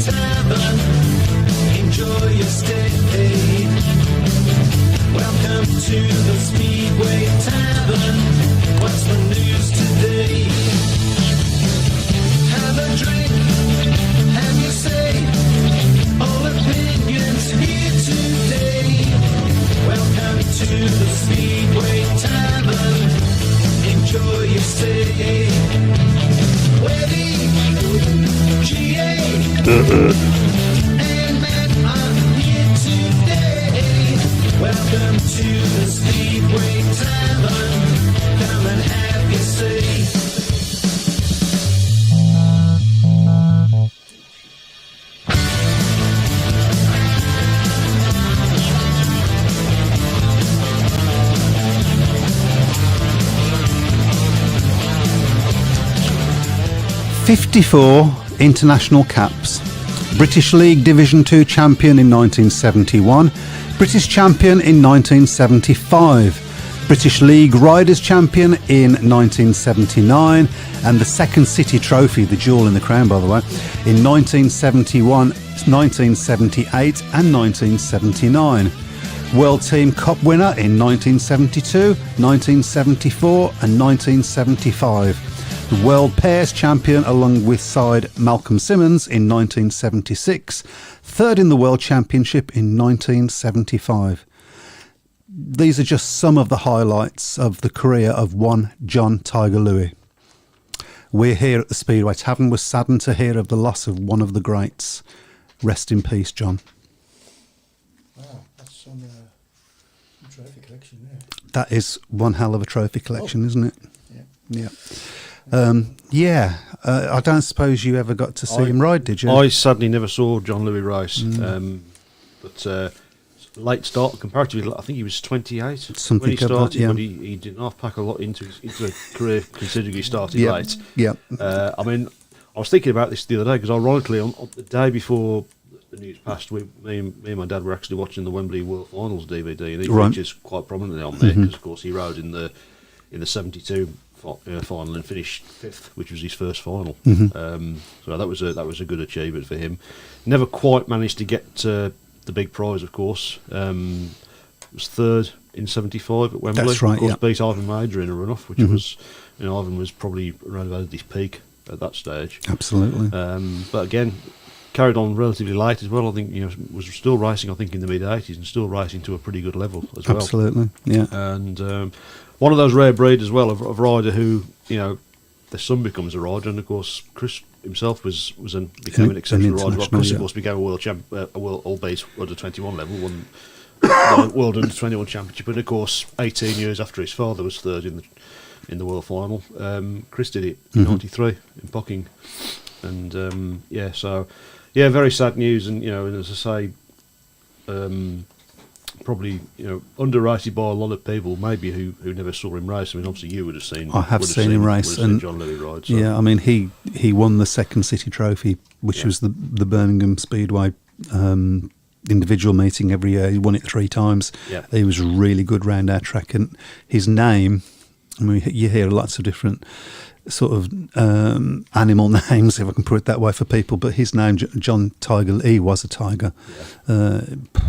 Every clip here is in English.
Tavern. Enjoy your stay. Welcome to the Speedway Tavern. What's the news today? Have a drink, have your say. All opinions here today. Welcome to the Speedway Tavern. Enjoy your stay. Webby, GA, and Matt are here today. Welcome to the Speedway Tavern. Come and have your say. 54 international caps. British League Division 2 champion in 1971, British champion in 1975, British League Riders champion in 1979, and the second City Trophy, the jewel in the crown by the way, in 1971, 1978 and 1979. World Team Cup winner in 1972, 1974 and 1975. The World Pairs champion along with side Malcolm Simmons in 1976, third in the World Championship in 1975. These are just some of the highlights of the career of one John Tiger Louis. We're here at the Speedway Tavern. We're saddened to hear of the loss of one of the greats. Rest in peace, John. Wow, that's some trophy collection there. That is one hell of a trophy collection, isn't it? Yeah. Yeah. I don't suppose you ever got to see him ride, did you? I sadly never saw John Louis race, but late start comparatively. I think he was 28 Something when he started, like that, yeah. but he did not pack a lot into a career considering he started late. Yeah. I mean, I was thinking about this the other day because ironically, on the day before the news passed, me and my dad were actually watching the Wembley World Finals DVD, and he features quite prominently on there because, of course, he rode in the 72 final and finished 5th, which was his first final. So that was a good achievement for him. Never quite managed to get the big prize, of course. Was third in 75 at Wembley. That's right. Of course, beat Ivan Major in a run-off, which was, Ivan was probably around about his peak at that stage. Absolutely. But again, carried on relatively late as well. I think was still racing. I think in the mid 80s and still racing to a pretty good level as well. Absolutely. Yeah. And one of those rare breeds as well of rider who their son becomes a rider, and of course Chris himself became an exceptional rider. Chris of course became a world champ, albeit under 21 level, won the world under 21 championship, and of course 18 years after his father was third in the world final, Chris did it in '93 in Pocking, and very sad news, and and as I say. Probably underrated by a lot of people, maybe who never saw him race. I mean, obviously you would have seen. I have seen him race, and John Louis ride. So. Yeah, I mean he won the second City Trophy, which was the Birmingham Speedway individual meeting every year. He won it 3 times. Yeah. He was really good round our track, and his name. I mean, you hear lots of different sort of animal names, if I can put it that way, for people, but his name, John Tiger, he was a tiger.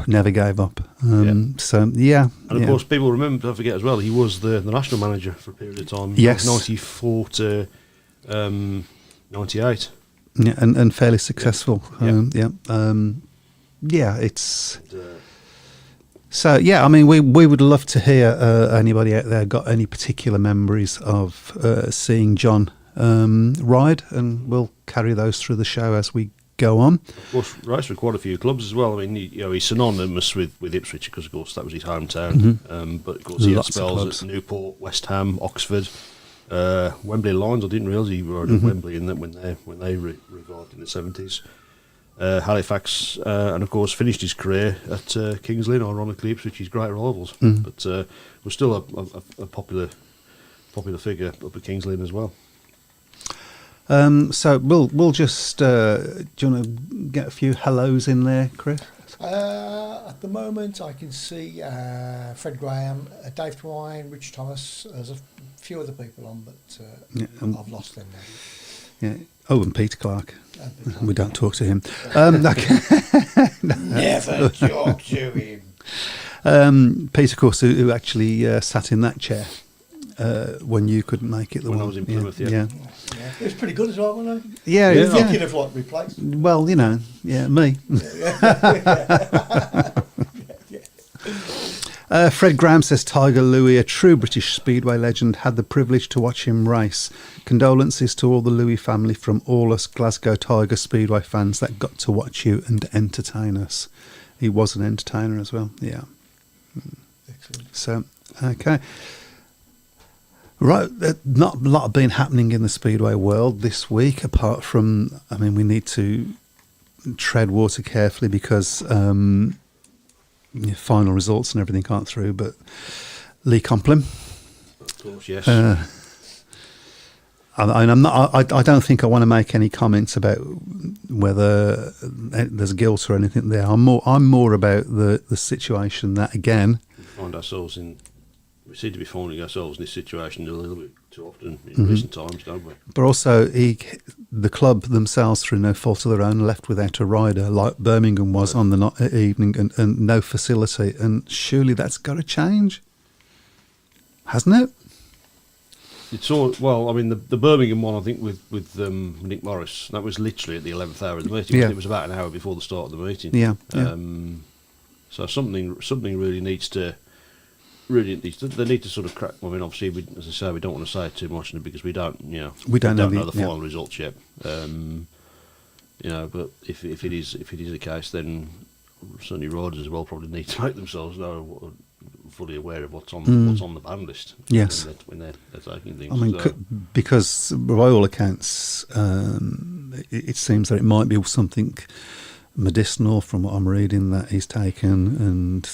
Never gave up. So yeah, and of course people remember, don't forget as well, he was the national manager for a period of time. Yes, 94 to 98. Yeah, and fairly successful. It's. So yeah, I mean, we would love to hear anybody out there got any particular memories of seeing John ride, and we'll carry those through the show as we go on. Of course, raced for quite a few clubs as well. I mean, he's synonymous with Ipswich because, of course, that was his hometown. But of course, he had spells at Newport, West Ham, Oxford, Wembley Lions. I didn't realise he rode at Wembley in that when they revived in the 70s. Halifax, and of course finished his career at Kings Lynn, ironically, which is great rivals, but was still a popular figure up at Kings Lynn as well. So we'll just do you want to get a few hellos in there, Chris? At the moment, I can see Fred Graham, Dave Twine, Rich Thomas. There's a few other people on, but I've lost them now. Yeah. Oh, and Peter Clark. We don't talk to him. Never talk to him. Peter, of course, who actually sat in that chair when you couldn't make it. When I was in Plymouth, yeah. Yeah. It was pretty good as well, wasn't it? Yeah, You're yeah. thinking of what replaced. Well, you know, yeah, me. Fred Graham says Tiger Louis, a true British Speedway legend, had the privilege to watch him race. Condolences to all the Louis family from all us Glasgow Tiger Speedway fans that got to watch you and entertain us. He was an entertainer as well, yeah. Excellent. So, okay. Right, not a lot been happening in the Speedway world this week, apart from, I mean, we need to tread water carefully because final results and everything aren't through, but Lee Complin. Of course, yes. I don't think I want to make any comments about whether there's guilt or anything there. I'm more about the situation that, again, we seem to be finding ourselves in this situation a little bit too often in recent times, don't we? but also the club themselves, through no fault of their own, left without a rider like Birmingham was on the evening, and no facility, and surely that's got to change, hasn't it? It's all well. I mean, the Birmingham one, I think, with Nick Morris, that was literally at the 11th hour of the meeting. Yeah. It was about an hour before the start of the meeting. Yeah. So something really needs to. They need to sort of crack. I mean, obviously, as I say, we don't want to say too much because we don't know the final results yet. But if it is the case, then certainly riders as well probably need to make themselves fully aware of what's on the ban list. Yes, when they're taking things. I mean, because by all accounts, it seems that it might be something medicinal from what I'm reading that he's taken, and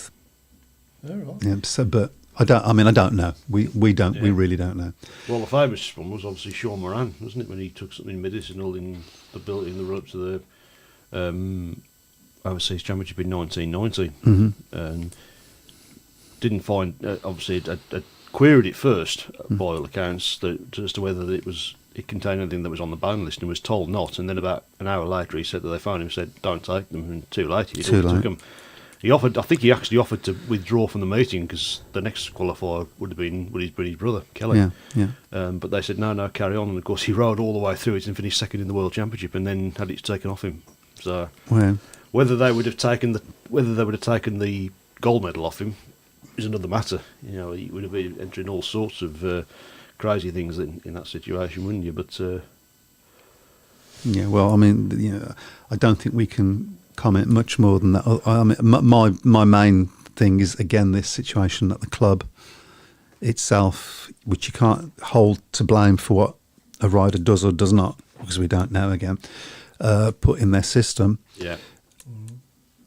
yeah. So, but I don't know. We really don't know. Well, the famous one was obviously Sean Moran, wasn't it? When he took something medicinal in the run up to the Overseas Championship in 1990, and didn't find obviously it queried it first by all accounts as to whether it contained anything that was on the ban list, and was told not. And then about an hour later, he said that they found him, said don't take them, and too late. He took them. I think he actually offered to withdraw from the meeting because the next qualifier would have been his brother Kelly. Yeah. But they said no, carry on. And of course, he rode all the way through it and finished second in the World Championship, and then had it taken off him. So whether they would have taken the gold medal off him is another matter. You know, he would have been entering all sorts of crazy things in that situation, wouldn't you? But yeah, well, I mean, I don't think we can comment much more than that. I mean, my main thing is, again, this situation at the club itself, which you can't hold to blame for what a rider does or does not, because we don't know, again, put in their system. Yeah.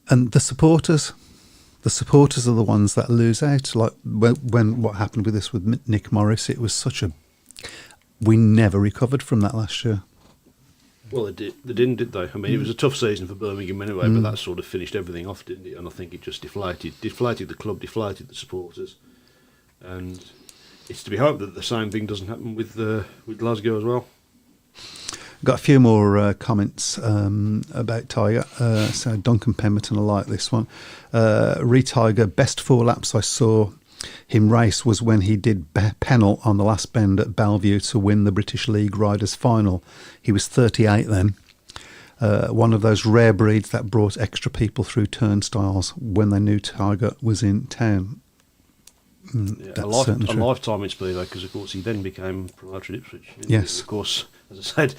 And the supporters are the ones that lose out. Like when what happened with this with Nick Morris, it was we never recovered from that last year. Well, they didn't, did they? I mean, it was a tough season for Birmingham anyway, but that sort of finished everything off, didn't it? And I think it just deflated the club, deflated the supporters, and it's to be hoped that the same thing doesn't happen with Glasgow as well. Got a few more comments about Tiger. So Duncan Pemberton, I like this one. Tiger, best 4 laps I saw him race was when he did Pennell on the last bend at Bellevue to win the British League Riders Final. He was 38 then. One of those rare breeds that brought extra people through turnstiles when they knew Tiger was in town. A lifetime in Speedway, because of course he then became promoter at Ipswich. Yes. Of course, as I said,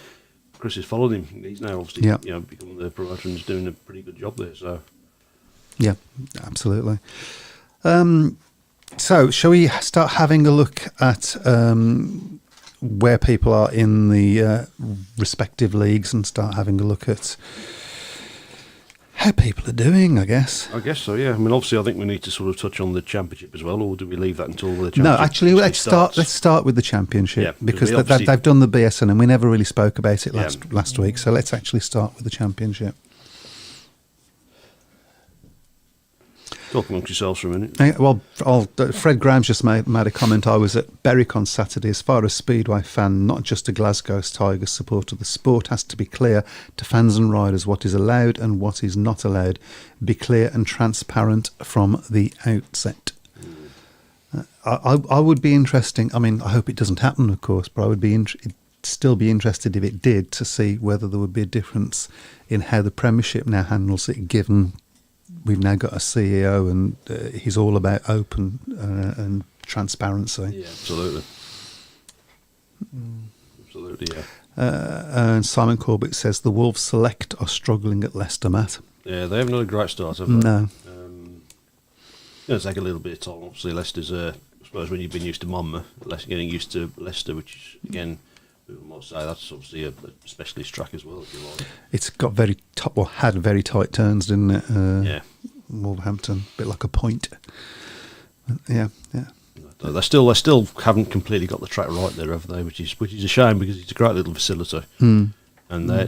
Chris has followed him. He's now obviously become the promoter and is doing a pretty good job there. So yeah, absolutely. So, shall we start having a look at where people are in the respective leagues and start having a look at how people are doing, I guess? I guess so, yeah. I mean, obviously, I think we need to sort of touch on the championship as well, or do we leave that until the championship? No, actually, let's start with the championship, because they've done the BSN and we never really spoke about it last week. So let's actually start with the championship. Talk amongst yourselves for a minute. Well, Fred Graham's just made a comment. I was at Berwick on Saturday. As far as Speedway fan, not just a Glasgow Tigers supporter, the sport has to be clear to fans and riders what is allowed and what is not allowed. Be clear and transparent from the outset. I would be interesting. I mean, I hope it doesn't happen, of course, but I would be still be interested if it did to see whether there would be a difference in how the Premiership now handles it, given we've now got a CEO and he's all about open and transparency. Yeah, absolutely. Absolutely, yeah. And Simon Corbett says the Wolves Select are struggling at Leicester, Matt. Yeah, they haven't had a great start, have they? No. It's take a little bit of time. Obviously, Leicester's, I suppose, when you've been used to Monmouth, getting used to Leicester, which is, again, people might say that's obviously a specialist track as well, if you like. It's got had very tight turns, didn't it? Yeah. Wolverhampton, a bit like a point. Yeah. They still haven't completely got the track right there, have they? Which is a shame, because it's a great little facility. And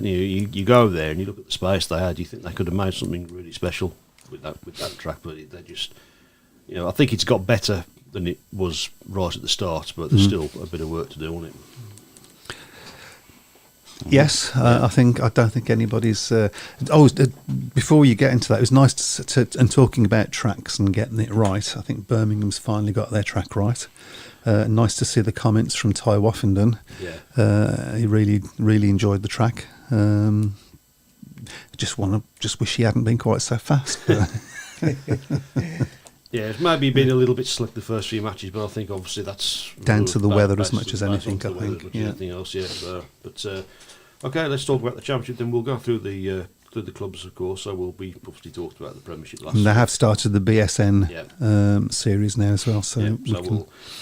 you go there and you look at the space they had. You think they could have made something really special with that track, but they just, I think it's got better than it was right at the start, but there's still a bit of work to do on it. Yes, I don't think anybody's. Before you get into that, it was nice and talking about tracks and getting it right. I think Birmingham's finally got their track right. Nice to see the comments from Ty Woffenden. Yeah, he really enjoyed the track. Just wish he hadn't been quite so fast. Yeah, it's maybe been a little bit slick the first few matches, but I think obviously that's down to the weather as much as anything. I think. Yeah. Anything else, yeah. Okay, let's talk about the Championship. Then we'll go through the clubs, of course. So we obviously talked about the Premiership last. And they have started the BSN series now as well. So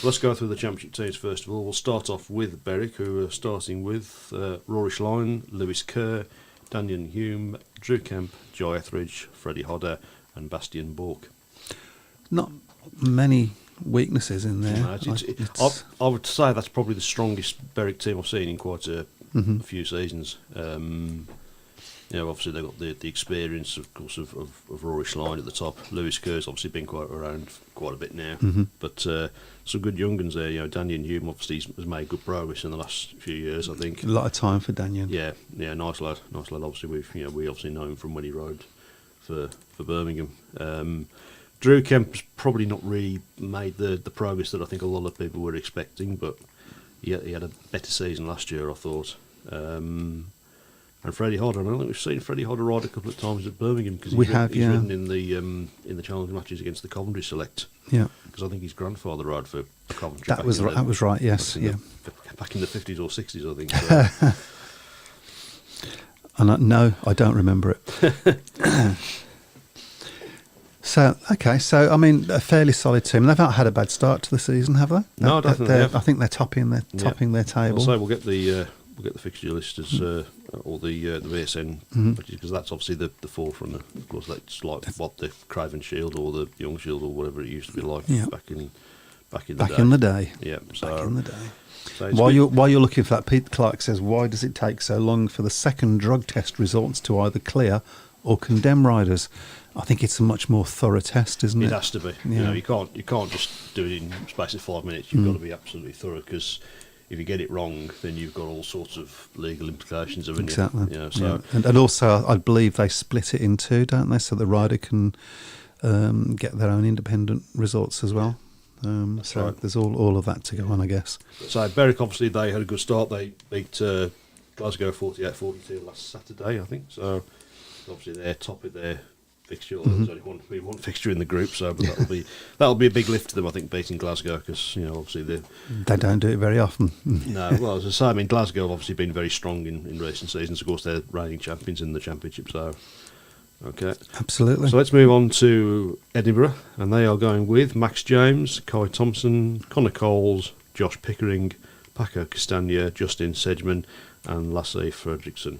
let's go through the Championship teams first of all. We'll start off with Berwick, who are starting with Rory Schlein, Lewis Kerr, Daniel Hume, Drew Kemp, Joe Etheridge, Freddie Hodder, and Bastian Bork. Not many weaknesses in there. No, I would say that's probably the strongest Berwick team I've seen in quite a few seasons. Obviously they've got the experience, of course, of Rory Schlein at the top. Lewis Kerr's obviously been around quite a bit now, but some good young uns there. Daniel Hume obviously has made good progress in the last few years, I think. A lot of time for Daniel. Yeah, nice lad. Obviously, we obviously know him from when he rode for Birmingham. Drew Kemp's probably not really made the progress that I think a lot of people were expecting, but he had a better season last year, I thought. And Freddie Hodder, I don't think we've seen Freddie Hodder ride a couple of times at Birmingham, because he's ridden in the challenge matches against the Coventry Select. Yeah, because I think his grandfather rode for Coventry. That was right. Yes, back in the 50s or 60s, I think. So. And no, I don't remember it. So I mean, a fairly solid team. They've not had a bad start to the season, have they? No, definitely. I think they're topping their table. So we'll get the fixture list as or the VSN, because that's obviously the forefront. Of course, that's like what the Craven Shield or the Young Shield or whatever it used to be like back in the day. Yeah, back in the day. So while you're looking for that, Pete Clark says, why does it take so long for the second drug test results to either clear or condemn riders? I think it's a much more thorough test, isn't it? It has to be. Yeah. You can't just do it in the space of 5 minutes. You've got to be absolutely thorough, because if you get it wrong, then you've got all sorts of legal implications of it. Exactly. And also, I believe they split it in two, don't they? So the rider can get their own independent results as well. Right. There's all of that to go on, I guess. So Berwick, obviously, they had a good start. They beat Glasgow 48-42 last Saturday, I think. So obviously they're top of their fixture. There's only one fixture in the group, so but that'll be a big lift to them, I think, beating Glasgow, because obviously they don't do it very often. No, well, as I say, I mean, Glasgow have obviously been very strong in recent seasons. Of course, they're reigning champions in the Championship, so okay, absolutely. So let's move on to Edinburgh, and they are going with Max James, Kai Thompson, Connor Coles, Josh Pickering, Paco Castagna, Justin Sedgman, and Lasse Fredriksson.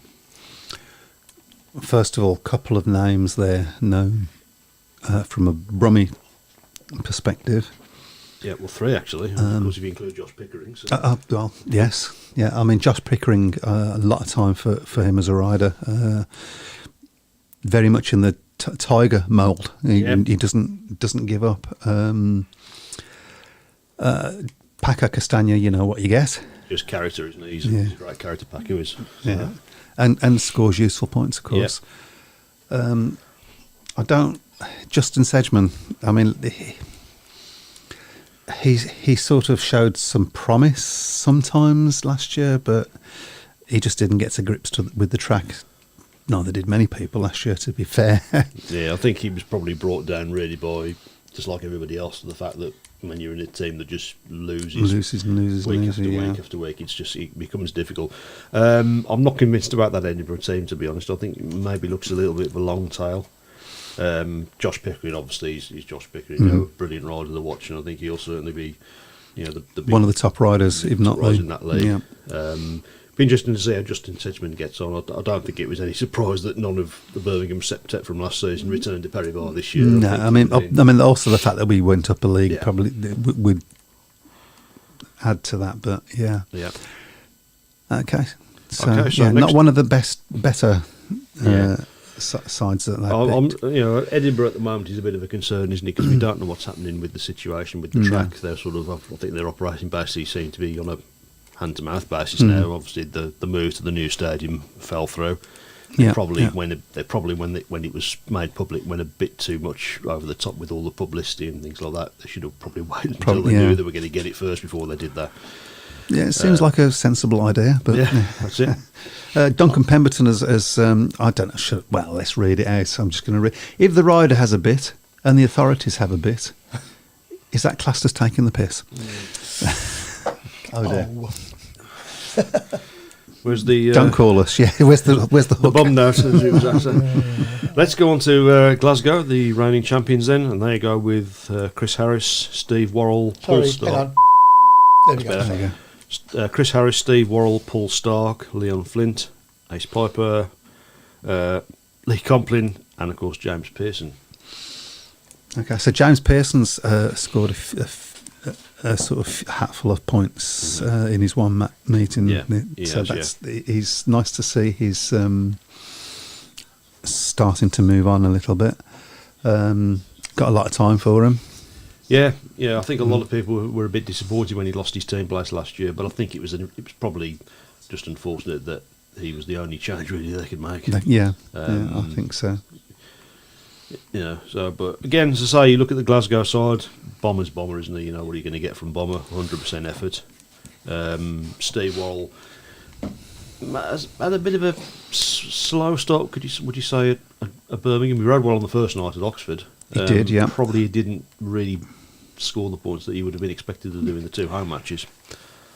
First of all, a couple of names there known from a Brummie perspective. Yeah, well, three actually, of course, if you include Josh Pickering. So. Well, yes. Yeah, I mean, Josh Pickering, a lot of time for him as a rider. Very much in the tiger mould. He, Yep. he doesn't give up. Paco Castagna, you know what you get. Just character, isn't he? He's Yeah. a great character, Paco is. Yeah, and scores useful points, of course. I don't. Justin Sedgman. I mean, he sort of showed some promise sometimes last year, but he just didn't get to grips with the track. Neither did many people last year, to be fair. Yeah, I think he was probably brought down really by, just like everybody else, to the fact that when you're in a team that just loses week after week after week, it becomes difficult. I'm not convinced about that Edinburgh team, to be honest. I think it maybe looks a little bit of a long tail. Josh Pickering, obviously, he's Josh Pickering, you know, a brilliant rider to watch, and I think he'll certainly be, you know, the big, one of the top riders, if not the in that league. Yeah. Be interesting to see how Justin Sedgman gets on. I don't think it was any surprise that none of the Birmingham septet from last season returned to Perry-Barr this year. No, I mean, also the fact that we went up a league Yeah. probably would add to that. But yeah, Yeah. okay. So, Okay, so yeah, next- not one of the better Yeah. sides that they've I'm, picked. you know, Edinburgh at the moment is a bit of a concern, isn't it? Because we don't know what's happening with the situation with the No. track. They're sort of, I think their operating basically seem to be on a hand-to-mouth basis now. Obviously, the move to the new stadium fell through. Yeah, Probably yeah. when it was made public, went a bit too much over the top with all the publicity and things like that. They should have probably waited until Probably, they yeah. knew they were going to get it first before they did that. Yeah, it seems like a sensible idea, but Yeah, that's it. Duncan Pemberton has I don't know. Well, let's read it out. I'm just going to read. If the rider has a bit and the authorities have a bit, is that classed as taking the piss? Oh dear! Where's the Don't call us. Yeah, where's the the hook? bomb note? As it was actually. Let's go on to Glasgow, the reigning champions then, and there you go with Chris Harris, Steve Worrell, Paul Sorry, hang Stark. on. There we go. There you go. Chris Harris, Steve Worrell, Paul Stark, Leon Flint, Ace Piper, Lee Complin, and of course James Pearson. Okay, so James Pearson's scored a sort of hatful of points in his one meeting. Yeah, So he has, he's nice to see he's starting to move on a little bit. Got a lot of time for him. Yeah, I think a lot of people were a bit disappointed when he lost his team place last year, but I think it was probably just unfortunate that he was the only change really they could make. Yeah, I think so. You know, so but again, as I say, you look at the Glasgow side. Bomber's Bomber, isn't he? You know what are you going to get from Bomber? 100% effort. Steve Worrell has had a bit of a slow start. Would you say at Birmingham? He rode well on the first night at Oxford. He did, yeah. Probably didn't really score the points that he would have been expected to do in the two home matches.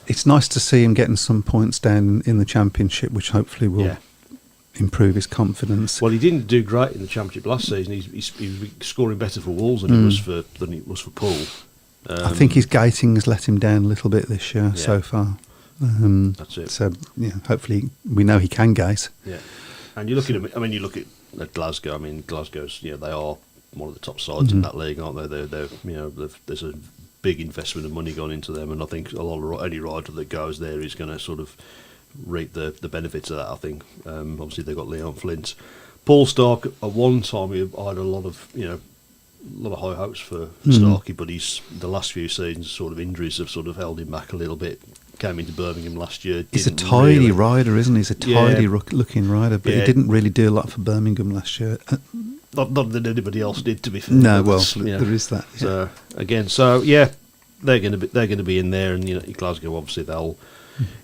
It's nice to see him getting some points down in the championship, which hopefully will improve his confidence. Well, he didn't do great in the championship last season. He was scoring better for Wolves than he was for Poole. I think his gating's let him down a little bit this year so far. That's it. So hopefully we know he can gate. Yeah, and you look at him. I mean, you look at Glasgow. I mean, Glasgow's they are one of the top sides in that league, aren't they? They're there's a big investment of money gone into them, and I think a lot of any rider that goes there is going to sort of reap the benefits of that. I think obviously they've got Leon Flint, Paul Stark. At one time, he had a lot of high hopes for Starkey, but the last few seasons, sort of injuries have sort of held him back a little bit. Came into Birmingham last year. He's a tidy rider, isn't he? He's a tidy Yeah. looking rider, but he didn't really do a lot for Birmingham last year. Not that anybody else did, to be fair. No, But well, it's, there is that. Yeah. So they're going to be in there, and Glasgow obviously they'll,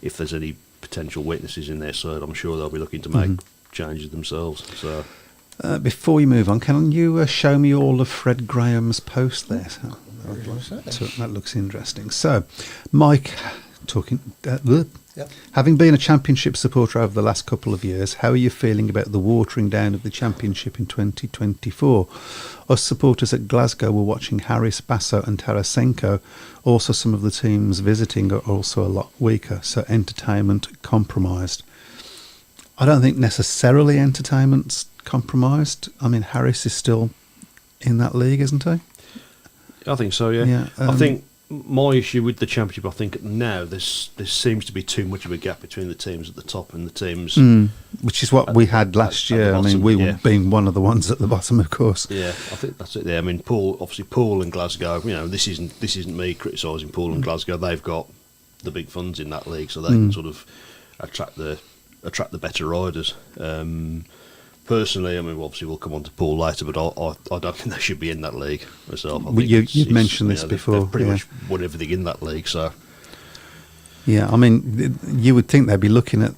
if there's any potential weaknesses in their side, I'm sure they'll be looking to make changes themselves. So Before we move on, can you show me all of Fred Graham's post there? That looks interesting. So, Mike, having been a championship supporter over the last couple of years, how are you feeling about the watering down of the championship in 2024? Us supporters at Glasgow were watching Harris, Basso and Tarasenko. Also, some of the teams visiting are also a lot weaker, so entertainment compromised. I don't think necessarily entertainment's compromised. I mean, Harris is still in that league, isn't he? I think so. Yeah. Yeah, I think my issue with the championship, I think now there seems to be too much of a gap between the teams at the top and the teams, which is what we had last year. I mean, we were being one of the ones at the bottom, of course. Yeah, I think that's it. Yeah, I mean, Poole and Glasgow. You know, this isn't me criticising Poole and Glasgow. They've got the big funds in that league, so they can sort of attract the better riders. Personally, I mean, obviously we'll come on to Paul later, but I don't think they should be in that league myself. I think you've mentioned this before. They've pretty much won everything in that league, so... Yeah, I mean, you would think they'd be looking at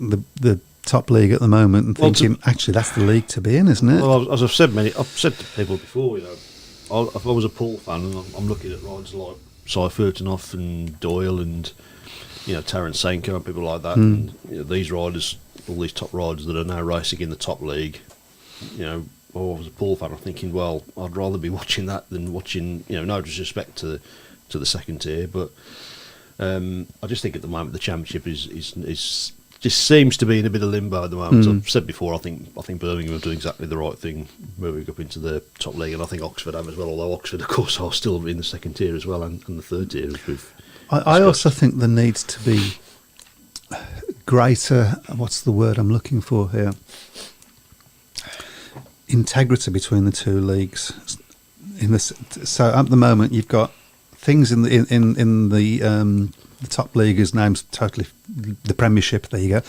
the top league at the moment and thinking, actually, that's the league to be in, isn't it? Well, as I've said to people before, you know, if I was a Paul fan and I'm looking at riders like Seifertenoff and Doyle and, you know, Terence Senko and people like that, and you know, these riders... all these top riders that are now racing in the top league, you know, I was a Paul fan. I'm thinking, well, I'd rather be watching that than watching, you know, no disrespect to the second tier, but I just think at the moment the championship is just seems to be in a bit of limbo at the moment. I've said before, I think Birmingham are doing exactly the right thing, moving up into the top league, and I think Oxford have as well. Although Oxford, of course, are still in the second tier as well, and the third tier. I also think there needs to be greater, what's the word I'm looking for here? Integrity between the two leagues. So at the moment, you've got things in the top league is named totally the Premiership. There you go.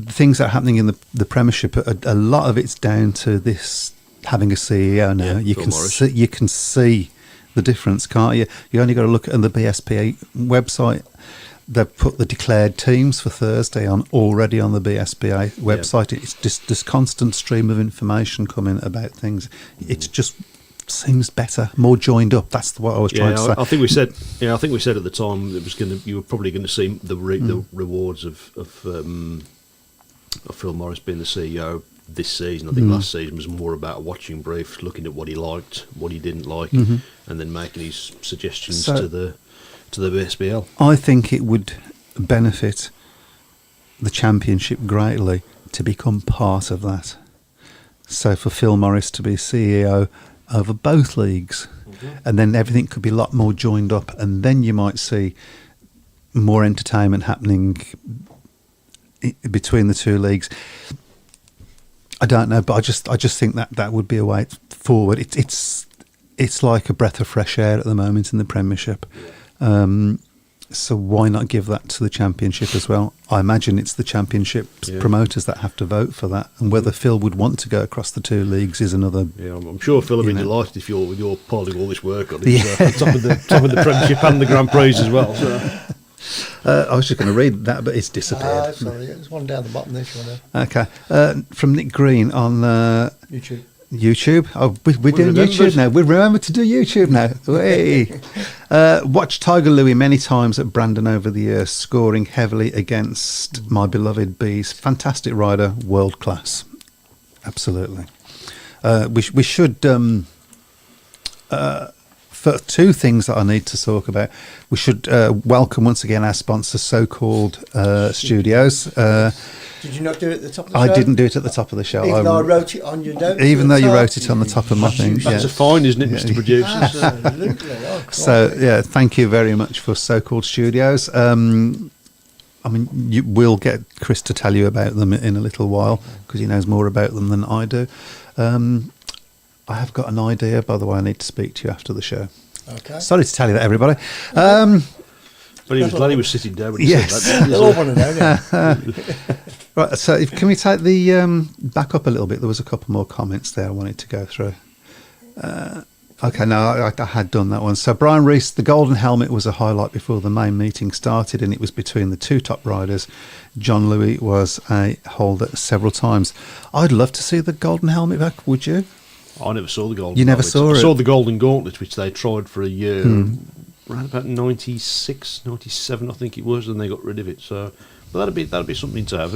Things that are happening in the Premiership, a lot of it's down to this having a CEO now. Yeah, you can see the difference, can't you? You only got to look at the BSPA website. They've put the declared teams for Thursday already on the BSBA website. Yeah. It's just this constant stream of information coming about things. It just seems better, more joined up. That's what I was trying to say. I think we said. Yeah, I think we said at the time you were probably going to see the rewards of Phil Morris being the CEO this season. I think last season was more about a watching brief, looking at what he liked, what he didn't like, and then making his suggestions to the BSBL. I think it would benefit the championship greatly to become part of that. So for Phil Morris to be CEO over both leagues, and then everything could be a lot more joined up, and then you might see more entertainment happening between the two leagues. I don't know, but I just think that would be a way forward. It's like a breath of fresh air at the moment in the Premiership. So why not give that to the Championship as well? I imagine it's the Championship's promoters that have to vote for that, and whether Phil would want to go across the two leagues is another. Yeah, I'm sure Phil would be delighted if you're piling all this work on it. Top of the Premiership and the Grand Prix as well. So. I was just going to read that, but it's disappeared. Sorry, there's one down the bottom there. Okay, from Nick Green on YouTube. Oh, we're doing YouTube now. We remember to do YouTube now. Hey. Watched Tiger Louis many times at Brandon over the years, scoring heavily against my beloved Bees. Fantastic rider, world class. Absolutely. We should. For two things that I need to talk about, we should welcome once again our sponsor, So-Called Studios. Did you not do it at the top of the show? I didn't do it at the top of the show. Even though I wrote it on your notes? Even though you wrote it on the top of my thing. That's a fine, isn't it, Mr. Producer? Absolutely. So, thank you very much for So-Called Studios. I mean, we'll get Chris to tell you about them in a little while, because he knows more about them than I do. I have got an idea, by the way. I need to speak to you after the show. Okay. Sorry to tell you that, everybody. But he was glad he was sitting down when he said that. They'll all want to know. Right, so can we take the back up a little bit? There was a couple more comments there I wanted to go through. Okay, no, I had done that one. So Brian Rees, the golden helmet was a highlight before the main meeting started, and it was between the two top riders. John Louis was a holder several times. I'd love to see the golden helmet back, would you? I never saw the golden. You never saw it? I saw the golden gauntlet, which they tried for a year, around about 96, 97, I think it was, and they got rid of it. So, but that'd be something to have.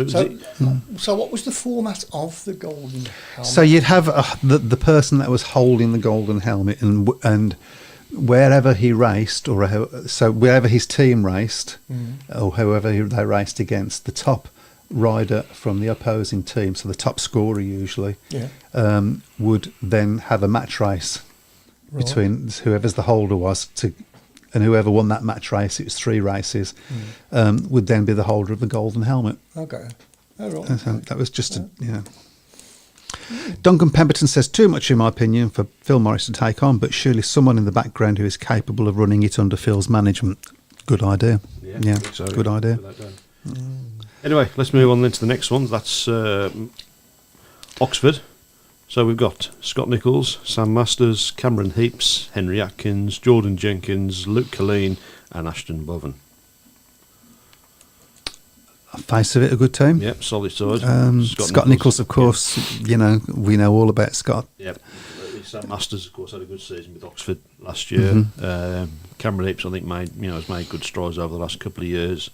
So what was the format of the golden helmet? So you'd have the person that was holding the golden helmet, and wherever he raced, so wherever his team raced, or whoever they raced against, the top rider from the opposing team, so the top scorer usually, would then have a match race between whoever's the holder was to and whoever won that match race, it was 3 races, would then be the holder of the golden helmet. Okay. All right. So that was just Duncan Pemberton says, too much in my opinion for Phil Morris to take on, but surely someone in the background who is capable of running it under Phil's management. Good idea. Yeah, so, good idea. Anyway, let's move on then to the next one. That's Oxford. So we've got Scott Nichols, Sam Masters, Cameron Heaps, Henry Atkins, Jordan Jenkins, Luke Colleen and Ashton Boven. Face of it, a good team. Yep, solid side. Scott Nichols, of course, we know all about Scott. Yep. Sam Masters, of course, had a good season with Oxford last year. Cameron Heaps, I think, has made good strides over the last couple of years.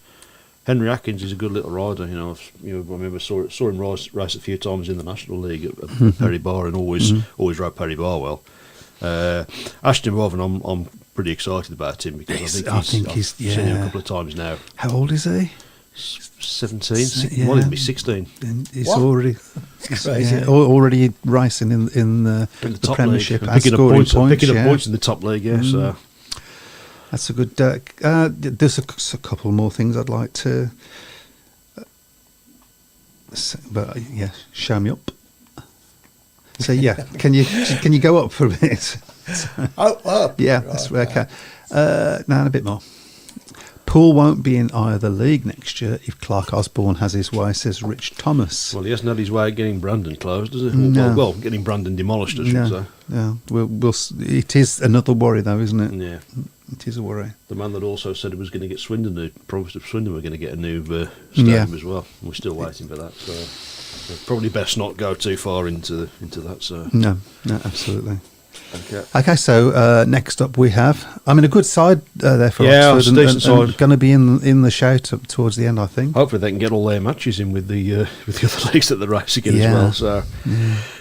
Henry Atkins is a good little rider. I remember saw him race a few times in the National League at Perry Bar, and always rode Perry Bar well. Ashton Boven, I'm pretty excited about him because I've seen him a couple of times now. How old is he? 17. He might even be 16. And he's What? already Crazy. already racing in the top Premiership, league. and scoring Picking up yeah. points in the top league. Yeah, so. That's a good. There's a couple more things I'd like to, but show me up. So can you go up for a bit? Up. Yeah, Right, that's okay. Now a bit more. Poole won't be in either league next year if Clark Osborne has his way, says Rich Thomas. Well, he hasn't had his way getting Brandon closed, has he? No. Well, getting Brandon demolished, I should say. Yeah. It is another worry, though, isn't it? Yeah. It is a worry. The man that also said he was going to get Swindon, who promised if Swindon were going to get a new stadium as well. We're still waiting for that, so probably best not go too far into that. So No, absolutely. Okay, so next up we have, a good side there for Oxford, decent side. Going to be in the shout up towards the end, I think. Hopefully they can get all their matches in with the other leagues that they're racing in as well. So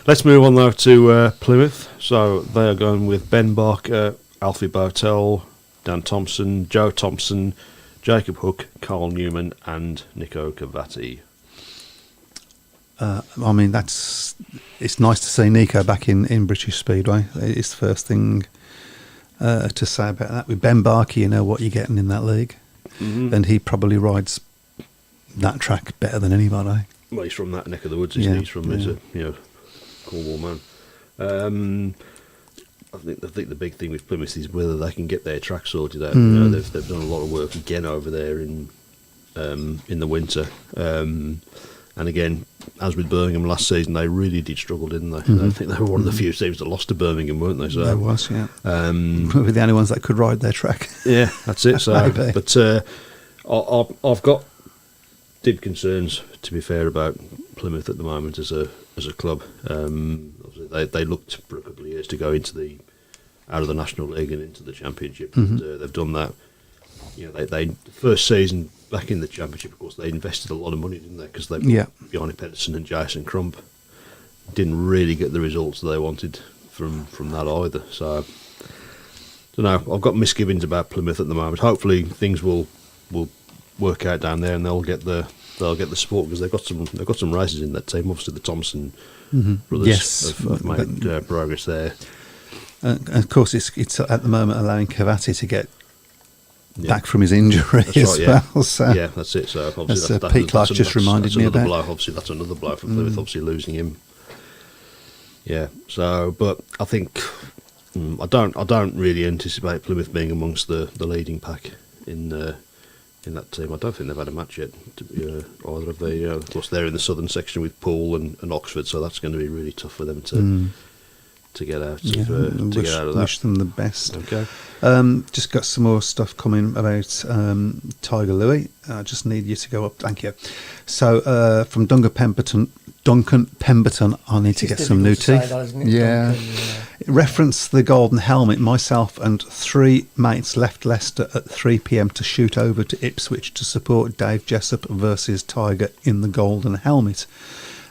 let's move on though to Plymouth. So they are going with Ben Barker, Alfie Bowtell, Dan Thompson, Joe Thompson, Jacob Hook, Carl Newman and Nico Cavati. It's nice to see Nico back in British Speedway. It's the first thing to say about that. With Ben Barker, you know what you're getting in that league, and he probably rides that track better than anybody. Well, he's from that neck of the woods, isn't he? He's from he's a Cornwall man. I think the big thing with Plymouth is whether they can get their track sorted out. They've done a lot of work again over there in the winter. And again, as with Birmingham last season, they really did struggle, didn't they? I think they were one of the few teams that lost to Birmingham, weren't they? So they was, yeah. We were the only ones that could ride their track. Yeah, that's it. So, Maybe. But I've got deep concerns, to be fair, about Plymouth at the moment as a club. They looked for a couple of years to go out of the National League and into the Championship, and they've done that. They first season back in the Championship, of course, they invested a lot of money, didn't they? Because they Bjarne Pedersen and Jason Crump didn't really get the results that they wanted from that either. So, I don't know. I've got misgivings about Plymouth at the moment. Hopefully, things will work out down there, and they'll get the support because they've got some races in that team. Obviously, the Thompson brothers have made progress there. Of course, it's at the moment allowing Cavati to get back from his injury as well. So that's it. So obviously that's Pete Clark just reminded me about. Blow. Obviously, that's another blow for Plymouth. Obviously, losing him. Yeah. So, but I think I don't really anticipate Plymouth being amongst the leading pack in that team. I don't think they've had a match yet. Either of they. Of course, they're in the southern section with Poole and Oxford, so that's going to be really tough for them to get out to get out of that. Wish them the best. Okay. Just got some more stuff coming about Tiger Louis. I just need you to go up. Thank you. So from Duncan Pemberton, I need to get some new teeth. Duncan, Reference the golden helmet. Myself and 3 mates left Leicester at 3 p.m. to shoot over to Ipswich to support Dave Jessup versus Tiger in the golden helmet.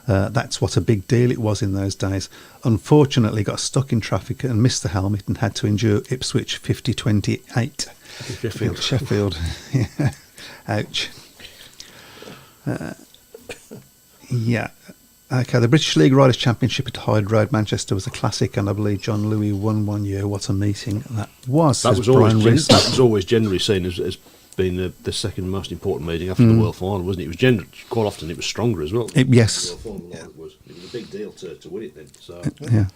That's what a big deal it was in those days. Unfortunately, got stuck in traffic and missed the helmet and had to endure Ipswich 50-28. Sheffield. Yeah. Ouch. Okay, the British League Riders' Championship at Hyde Road, Manchester was a classic, and I believe John Louis won one year. What a meeting that was! That says was Brian always Rees. that was always generally seen as being the second most important meeting after the World Final, wasn't it? It was quite often it was stronger as well. Yes. The World Final, it was a big deal to win it then. So Yeah,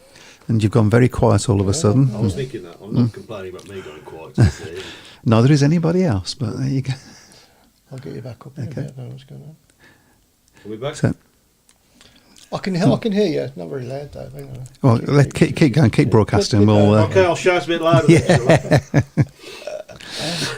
and you've gone very quiet all of a sudden. I was thinking that. I'm not complaining about me going quiet. Today. Neither is anybody else, but there you go. I'll get you back up in a bit. I don't know what's going on. Are we back? So, I can hear you. Not very loud though. Hang on. well, let's keep going, keep broadcasting. We'll. Okay, I'll shout a bit louder.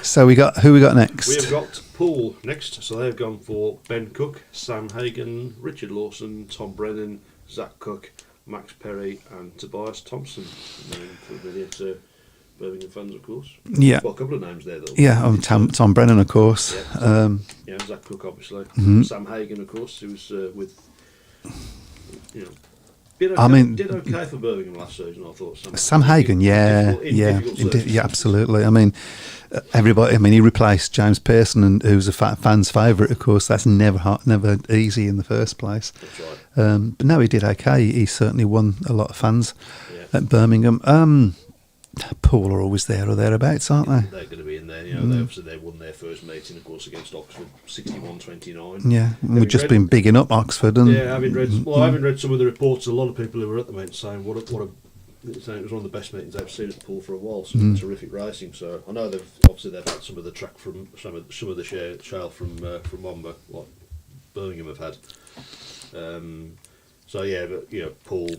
So who we got next? We have got Poole next. So they've gone for Ben Cook, Sam Hagan, Richard Lawson, Tom Brennan, Zach Cook, Max Perry, and Tobias Thompson. Familiar to Birmingham fans, of course. Yeah. Well, a couple of names there, though. Yeah, Tom Brennan, of course. Yeah, Zach Cook, obviously. Mm-hmm. Sam Hagan, of course, who was with, did okay for Birmingham last season, I thought. Sam Hagan, yeah, absolutely. I mean, everybody. I mean, he replaced James Pearson, and who's a fan's favourite. Of course, that's never easy in the first place. That's right. But no, he did okay. He certainly won a lot of fans at Birmingham. Poole are always there or thereabouts, aren't they? They're going to be in there. They won their first meeting, of course, against Oxford, 61-29. Yeah, and we've just been bigging up Oxford, and having read some of the reports, a lot of people who were at the meeting saying saying it was one of the best meetings they've seen at the Poole for a while. Some terrific racing. So I know they've had some of the track from some of the shale from Womber, like Birmingham have had. But Poole,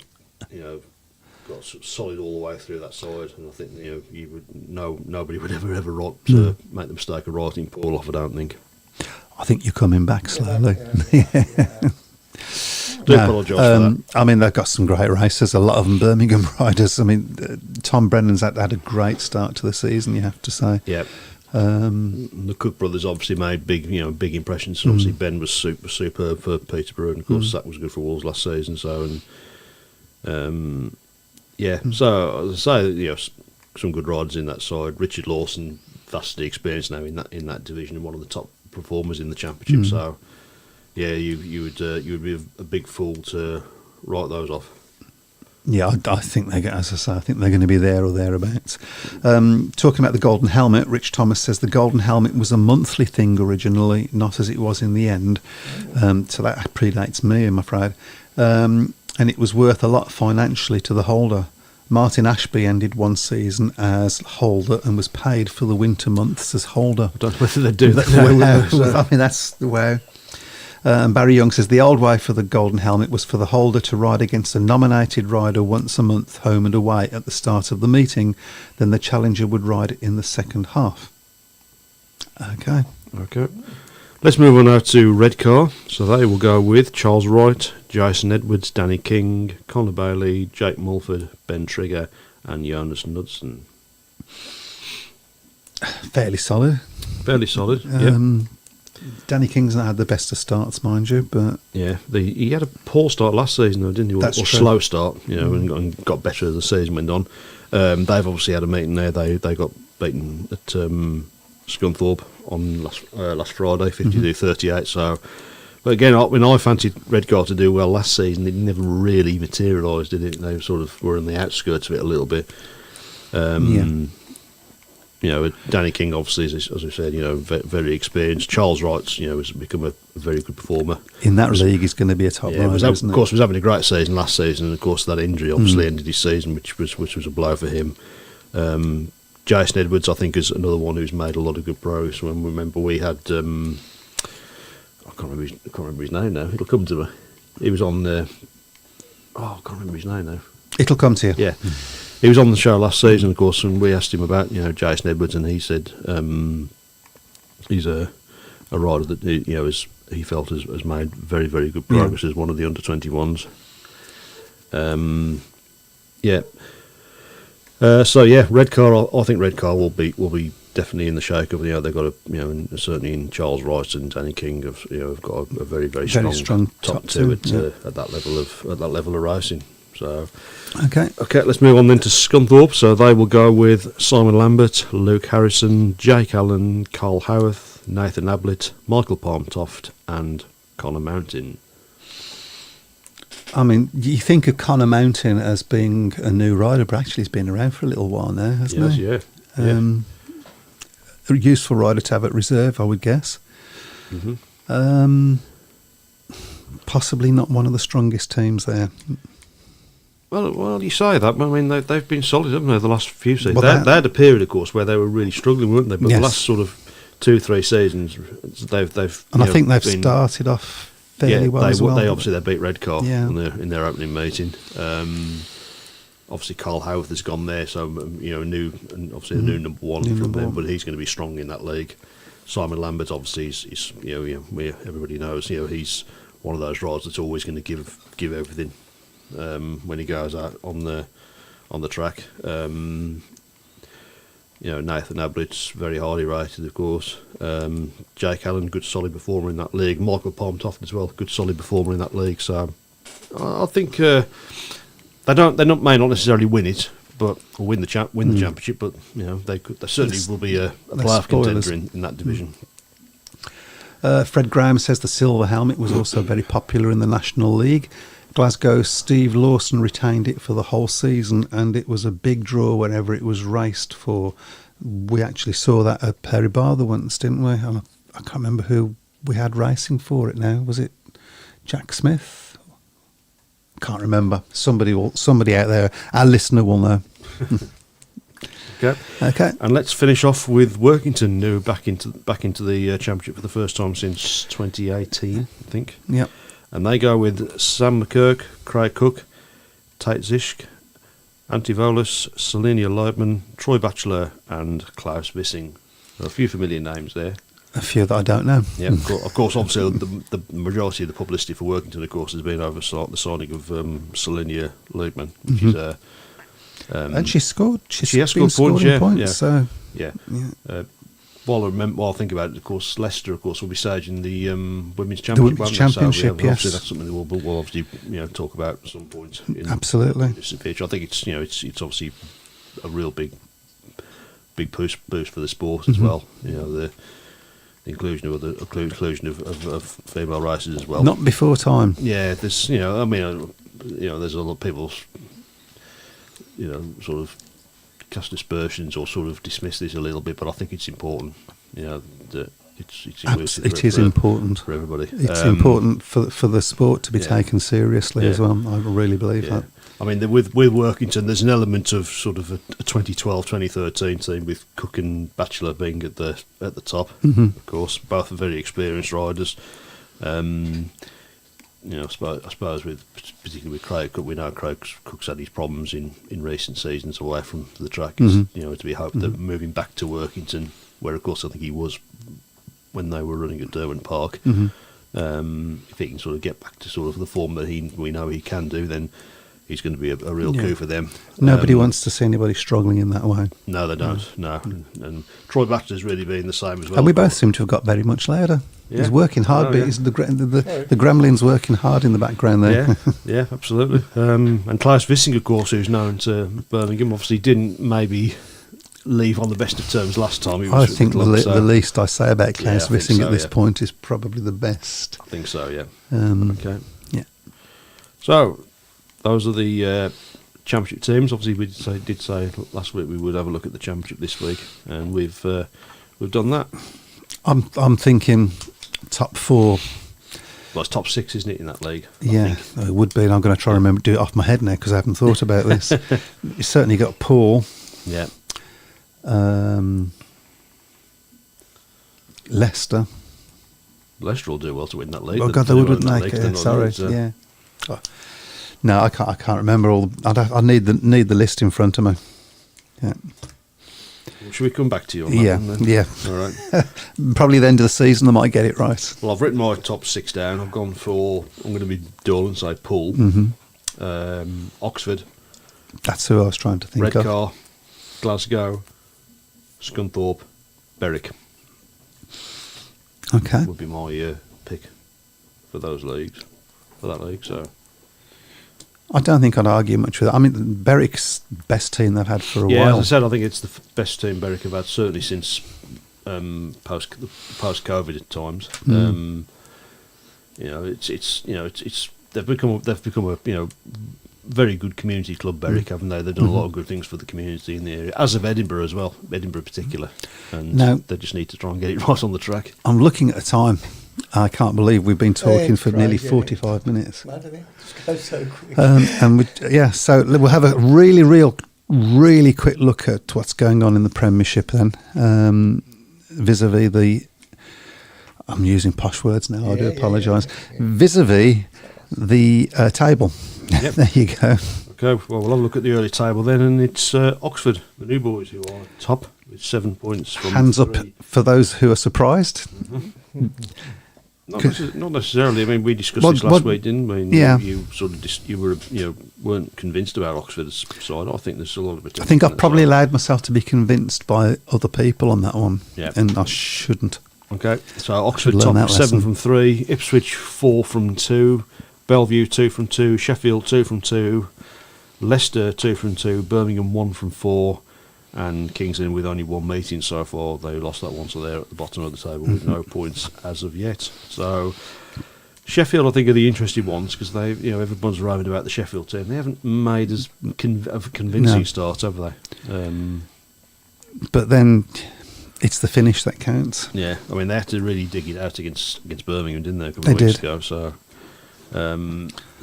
got solid all the way through that side, and I think you would nobody would ever make the mistake of writing Paul off. I don't think. I think you're coming back slowly. Do apologise for that. I mean, they've got some great racers. A lot of them Birmingham riders. I mean, Tom Brennan's had a great start to the season. You have to say. Yeah. The Cook brothers obviously made big impressions. Obviously, Ben was superb for Peterborough, and of course that was good for Wolves last season. So so as I say, some good riders in that side. Richard Lawson, vastly experienced now in that division, and one of the top performers in the championship. So, you would be a big fool to write those off. Yeah, I think I think they're going to be there or thereabouts. Talking about the Golden Helmet, Rich Thomas says the Golden Helmet was a monthly thing originally, not as it was in the end. So that predates me, I'm afraid. And it was worth a lot financially to the holder. Martin Ashby ended one season as holder and was paid for the winter months as holder. I don't know whether they do that now. I mean, that's the way. And Barry Young says the old way for the Golden Helmet was for the holder to ride against a nominated rider once a month, home and away, at the start of the meeting. Then the challenger would ride in the second half. Okay. Let's move on now to Red Car. So they will go with Charles Wright, Jason Edwards, Danny King, Conor Bailey, Jake Mulford, Ben Trigger, and Jonas Knudsen. Fairly solid. Danny King's not had the best of starts, mind you, but he had a poor start last season, though, didn't he? Or slow start, and got better as the season went on. They've obviously had a meeting there. They got beaten at Scunthorpe on last Friday, 52-38. So, but again, when I fancied Red Car to do well last season, it never really materialised, did it? They sort of were on the outskirts of it a little bit. Danny King obviously, as I said, very experienced. Charles Wright's, has become a very good performer in that league. He's going to be a top rider. Of course, was having a great season last season, and of course that injury obviously ended his season, which was a blow for him. Jason Edwards, I think, is another one who's made a lot of good progress. When remember we had, I can't remember his name now. It'll come to me. He was on the. I can't remember his name now. It'll come to you. Yeah. He was on the show last season, of course, and we asked him about Jason Edwards, and he said he's a rider that he felt has made very, very good progress as one of the under-21s. Red Car. I think Red Car will be definitely in the shake-up. They've got and certainly in Charles Wright and Danny King have got a very, very strong top two at that level of racing. So, okay, let's move on then to Scunthorpe. So they will go with Simon Lambert, Luke Harrison, Jake Allen, Carl Howarth, Nathan Ablett, Michael Palmtoft, and Connor Mountain. I mean, you think of Connor Mountain as being a new rider, but actually he's been around for a little while now, hasn't he? Yeah. A useful rider to have at reserve, I would guess. Possibly not one of the strongest teams there. Well, you say that, but I mean, they've been solid, haven't they, the last few seasons? Well, they had a period, of course, where they were really struggling, weren't they? But Yes. the last sort of 2-3 seasons, they've And I think they've been, started off fairly well as well. They obviously beat Redcar Yeah. in their opening meeting. Obviously, Carl Howarth has gone there, so a new number one New from number them, one. but he's going to be strong in that league. Simon Lambert, obviously, is everybody knows, he's one of those riders that's always going to give everything when he goes out on the track. Nathan Ablett's very highly rated, of course. Jake Allen, good solid performer in that league. Michael Palmtoft as well, good solid performer in that league. So I think they may not necessarily win it, but or win the championship. But they certainly will be a playoff contender in that division. Fred Graham says the silver helmet was also very popular in the National League. Glasgow Steve Lawson retained it for the whole season, and it was a big draw whenever it was raced for. We actually saw that at Perry Barther once, didn't we? And I can't remember who we had racing for it now. Was it Jack Smith? Can't remember. Somebody out there, our listener will know. Okay. And let's finish off with Workington, who back into the championship for the first time since 2018, I think. Yep. And they go with Sam McKirk, Craig Cook, Tate Zisk, Antivolus, Selenia Leibman, Troy Batchelor, and Klaus Wissing. A few familiar names there. A few that I don't know. Yeah, of course. Obviously, the majority of the publicity for Workington, of course, has been over the signing of Selenia Leibman, which is. And she scored. She has been scored points. scoring Yeah. So Yeah. While I think about it, of course, Leicester, of course, will be staging the women's championship. women's won't they? championship, so, yes. Obviously, that's something that we'll obviously talk about at some point. Absolutely. In this future. I think it's obviously a real big boost for the sport as well. The inclusion of female racers as well. Not before time. Yeah, there's there's a lot of people sort of cast aspersions or sort of dismiss this a little bit, but I think it's important. That it's inclusive. It is important for everybody. It's important for the sport to be taken seriously as well. I really believe that. I mean, with Workington, there's an element of sort of a 2012-2013 team with Cook and Batchelor being at the top. Of course, both are very experienced riders. I suppose particularly with Craig Cook, we know Cook's had his problems in recent seasons away from the track. It's, to be hoped that moving back to Workington, where of course I think he was when they were running at Derwent Park, if he can sort of get back to sort of the form that we know he can do, then he's going to be a real coup for them. Nobody wants to see anybody struggling in that way. No, they don't. No. And Troy Batchelor's really been the same as well. And we both seem to have got very much louder. Yeah. He's working hard, but the Gremlin's working hard in the background there. Yeah, absolutely. And Klaus Wissing, of course, who's known to Birmingham, obviously didn't maybe leave on the best of terms last time. I think the least I say about Klaus Wissing so, at this point is probably the best. I think so, yeah. Okay. Yeah. So, those are the championship teams. Obviously, we did say last week we would have a look at the championship this week, and we've done that. I'm thinking top four. Well, it's top six, isn't it, in that league? I think. It would be, and I'm going to try and remember to do it off my head now because I haven't thought about this. You certainly got Paul. Yeah. Leicester. Leicester will do well to win that league. Oh God, they wouldn't make it. Sorry, yeah. Oh. No, I can't remember all. I need the list in front of me. Yeah. Should we come back to you on that one then? Yeah. All right. Probably the end of the season I might get it right. Well, I've written my top six down. I'm going to be dull and say Poole, Oxford. That's who I was trying to think of. Redcar, Glasgow, Scunthorpe, Berwick. Okay. Would be my pick for those leagues, for that league. So I don't think I'd argue much with that. I mean, Berwick's best team they've had for a while. Yeah, as I said, I think it's the best team Berwick have had certainly since post COVID at times. It's they've become a very good community club, Berwick, haven't they? They've done a lot of good things for the community in the area, as of Edinburgh as well, Edinburgh in particular. And they just need to try and get it right on the track. I'm looking at the time. I can't believe we've been talking for nearly crazy, 45 minutes. Mad, isn't it? Just goes so quick. So we'll have a really quick look at what's going on in the Premiership then, vis-a-vis the... I'm using posh words now, I do apologise. Vis-a-vis the table. Yep. There you go. Okay, well, we'll have a look at the early table then, and it's Oxford, the new boys, who are top with 7 points from Hands 3. up for those who are surprised. Not necessarily. I mean, we discussed this last week, didn't we? Yeah. You sort of weren't convinced about Oxford's side. I think there's a lot of potential. I think I've probably allowed myself to be convinced by other people on that one, and I shouldn't. Okay, so Oxford top 7 from 3, Ipswich 4 from 2, Bellevue 2 from 2, Sheffield 2 from 2, Leicester 2 from 2, Birmingham 1 from 4, and Kings Lynn with only 1 meeting so far. They lost that one, so they're at the bottom of the table with no points as of yet. So Sheffield, I think, are the interesting ones because they, everyone's raving about the Sheffield team. They haven't made as a convincing start, have they? But then it's the finish that counts. Yeah, I mean they had to really dig it out against Birmingham, didn't they? A couple of weeks ago. So,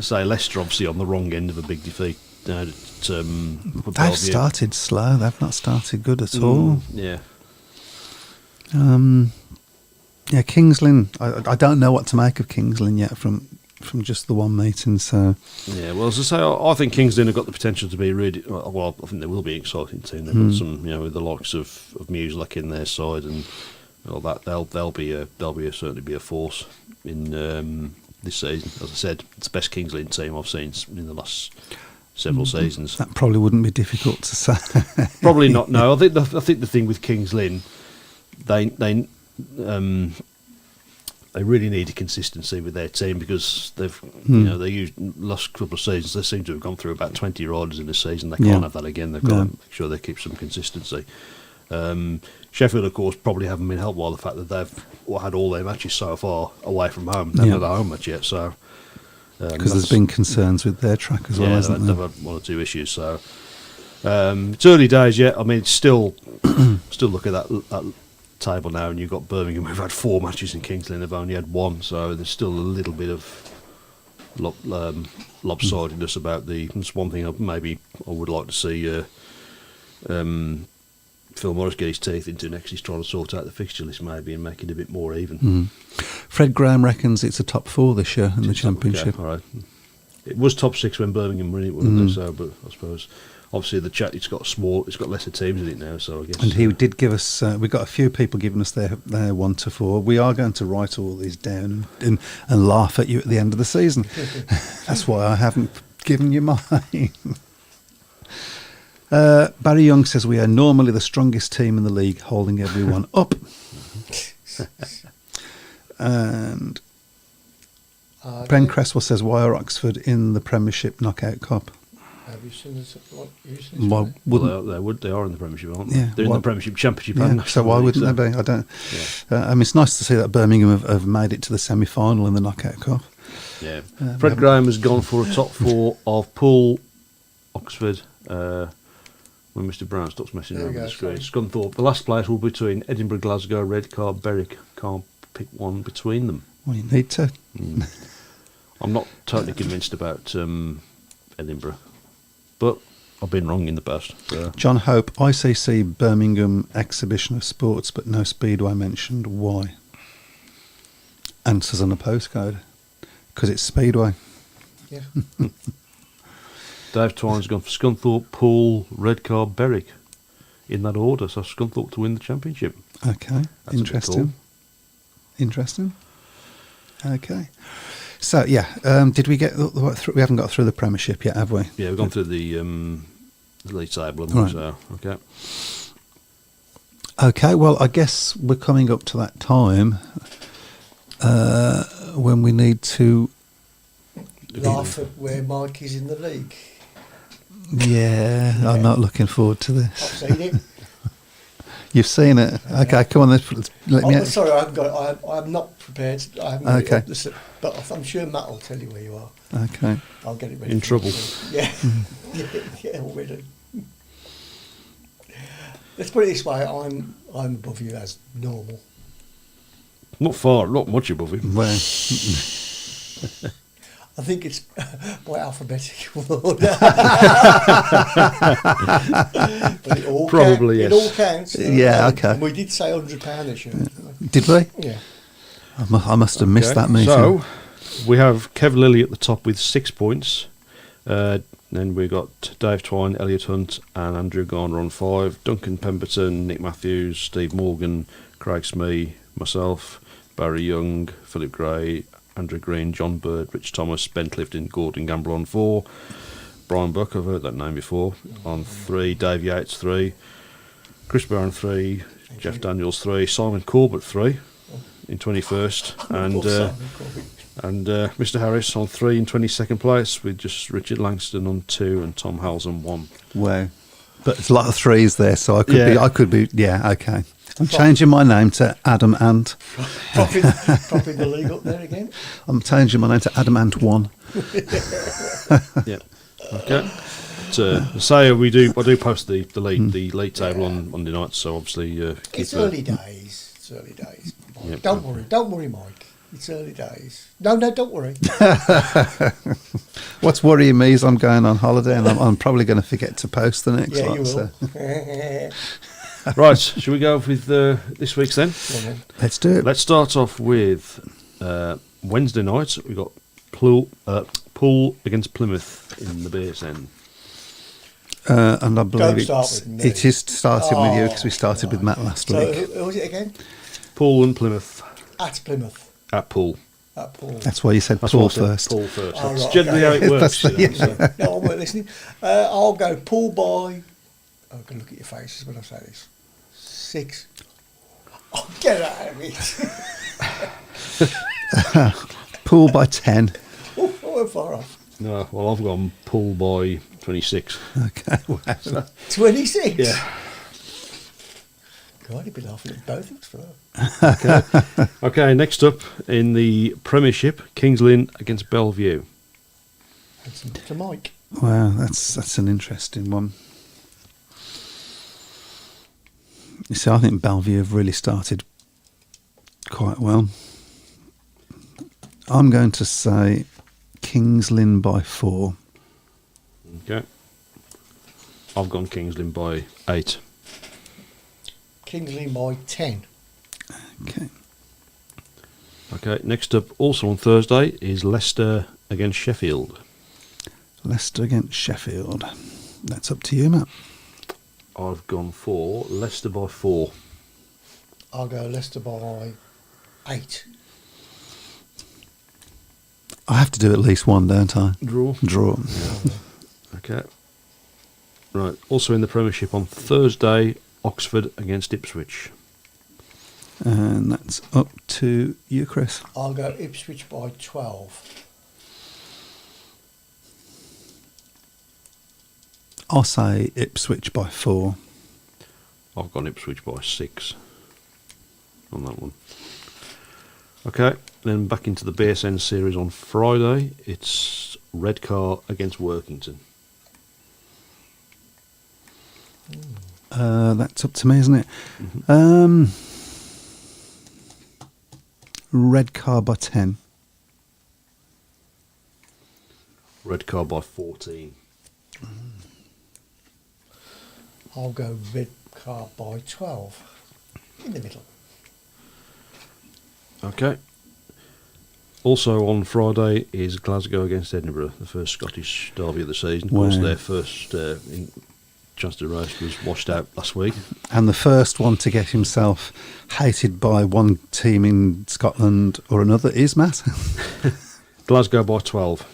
say Leicester obviously on the wrong end of a big defeat. They've started slow. They've not started good at all. Yeah. Kings Lynn. I don't know what to make of Kings Lynn yet from just the one meeting. So yeah. Well, as I say, I think Kings Lynn have got the potential to be really. Well, I think they will be an exciting team. They've got some, with the likes of Muselak in their side and all that. They'll certainly be a force in this season. As I said, it's the best Kings Lynn team I've seen in the last several seasons. That probably wouldn't be difficult to say. Probably not. No, I think the thing with Kings Lynn, they really need a consistency with their team because they've they used last couple of seasons. They seem to have gone through about 20 riders in this season. They can't have that again. They've got to make sure they keep some consistency. Sheffield, of course, probably haven't been helped by the fact that they've had all their matches so far away from home. They've not had a home match yet, so. Because there's been concerns with their track as well, hasn't there? They've had 1 or 2 issues. So it's early days yet. I mean, it's still look at that table now, and you've got Birmingham who've had 4 matches in Kings Lynn. They've only had 1, so there's still a little bit of lopsidedness about That's one thing I would like to see. Phil Morris get his teeth into next. He's trying to sort out the fixture list maybe and make it a bit more even. Fred Graham reckons it's a top 4 this year in the Championship. Okay, all right. It was top 6 when Birmingham were in it, wasn't it? So, but I suppose obviously it's got lesser teams in it now. So I guess. And he did give us. We got a few people giving us their 1 to 4. We are going to write all these down and laugh at you at the end of the season. That's why I haven't given you mine. Barry Young says we are normally the strongest team in the league, holding everyone up. And Ben Cresswell says, why are Oxford in the Premiership Knockout Cup? Have you seen this? Why wouldn't they are in the Premiership, aren't they? Yeah, They're in the Premiership Championship. So why wouldn't they be? I don't. Yeah. It's nice to see that Birmingham have made it to the semi-final in the Knockout Cup. Yeah. Fred Graham has gone for a top 4 of Poole, Oxford. When Mr. Brown stops messing around with the screen. Scunthorpe. The last place will be between Edinburgh, Glasgow, Redcar, Berwick. Can't pick one between them. Well, you need to. I'm not totally convinced about Edinburgh, but I've been wrong in the past. So. John Hope, ICC Birmingham Exhibition of Sports, but no Speedway mentioned. Why? Answers on a postcode. Because it's Speedway. Yeah. Dave Twine's gone for Scunthorpe, Poole, Redcar, Berwick in that order. So Scunthorpe to win the championship. Okay, that's interesting. Interesting. Okay. So, did we get through? We haven't got through the Premiership yet, have we? Yeah, we've gone through the league table, haven't we? So, okay. Okay, well, I guess we're coming up to that time when we need to laugh at where Mike is in the league. Yeah, I'm not looking forward to this. I've seen it. You've seen it. Okay, come on. Let me. Sorry, I'm not prepared. I haven't got it up the but I'm sure Matt will tell you where you are. Okay. I'll get it ready. In for trouble. you. Yeah. yeah, already. Let's put it this way: I'm above you as normal. Not far, not much above him. Well, I think it's by alphabetical order. But it all Probably, It yes. all counts. Yeah, okay. And we did say £100 this year. did we? Yeah. I must have missed that meeting. So, we have Kev Lilly at the top with 6 points. Then we've got Dave Twine, Elliot Hunt, and Andrew Garner on 5. Duncan Pemberton, Nick Matthews, Steve Morgan, Craig Smee, myself, Barry Young, Philip Gray, Andrew Green, John Bird, Rich Thomas, Ben Clifton, Gordon Gamble on 4. Brian Buck, I've heard that name before, on 3. Dave Yates 3. Chris Barron 3. Jeff Daniels 3. Simon Corbett 3 in 21st. And Mr. Harris on 3 in 22nd place, with just Richard Langston on 2 and Tom Howells on 1. Wow. But it's a lot of threes there, so I could be, okay. I'm Prop. changing my name to Adam Ant. Propping the league up there again. I'm changing my name to Adam Ant 1. Yeah. Okay. So, I do post the league table on Monday nights, so obviously keep It's early days. It's early days. Yep. Don't worry, Mike. It's early days. No, don't worry. What's worrying me is I'm going on holiday and I'm probably going to forget to post the next Yeah, one. you will. So. Right, shall we go with this week's then? Let's do it. Let's start off with Wednesday night. We've got Poole against Plymouth in the BSN. And I believe Don't start with me. it is starting with you because we started with Matt last So week. who was it again? Poole and Plymouth At Plymouth. at Poole. At Paul. That's why you said That's Paul what I said, first. Poole first. Oh, That's right, generally okay. how it works. That's you know, so. No, I weren't listening. I'll go Paul by. I'm going to look at your faces when I say this. 6. Oh, get out of it. Pool by 10. Oh, we're far off. No, well, I've gone Poole by 26. Okay. Wow. 26? Yeah. God, he'd be laughing at both of us for that. Okay, next up in the Premiership, Kings Lynn against Bellevue. That's to Mike. Wow, that's an interesting one. You see, I think Bellevue have really started quite well. I'm going to say Kings Lynn by 4. Okay. I've gone Kings Lynn by 8. Kingsley by 10. Okay. Okay, next up, also on Thursday, is Leicester against Sheffield. Leicester against Sheffield. That's up to you, Matt. I've gone for Leicester by 4. I'll go Leicester by 8. I have to do at least one, don't I? Draw. Draw. Okay. Right, also in the Premiership on Thursday, Oxford against Ipswich. And that's up to you, Chris. I'll go Ipswich by 12. I'll say Ipswich by 4. I've gone Ipswich by 6 on that one. Okay, then back into the BSN series on Friday. It's Redcar against Workington. That's up to me, isn't it? Mm-hmm. Redcar by 10. Redcar by 14. I'll go Redcar by 12. In the middle. Okay. Also on Friday is Glasgow against Edinburgh, the first Scottish derby of the season. Of course, Wow. their first chance to race was washed out last week. And the first one to get himself hated by one team in Scotland or another is Matt. Glasgow by 12.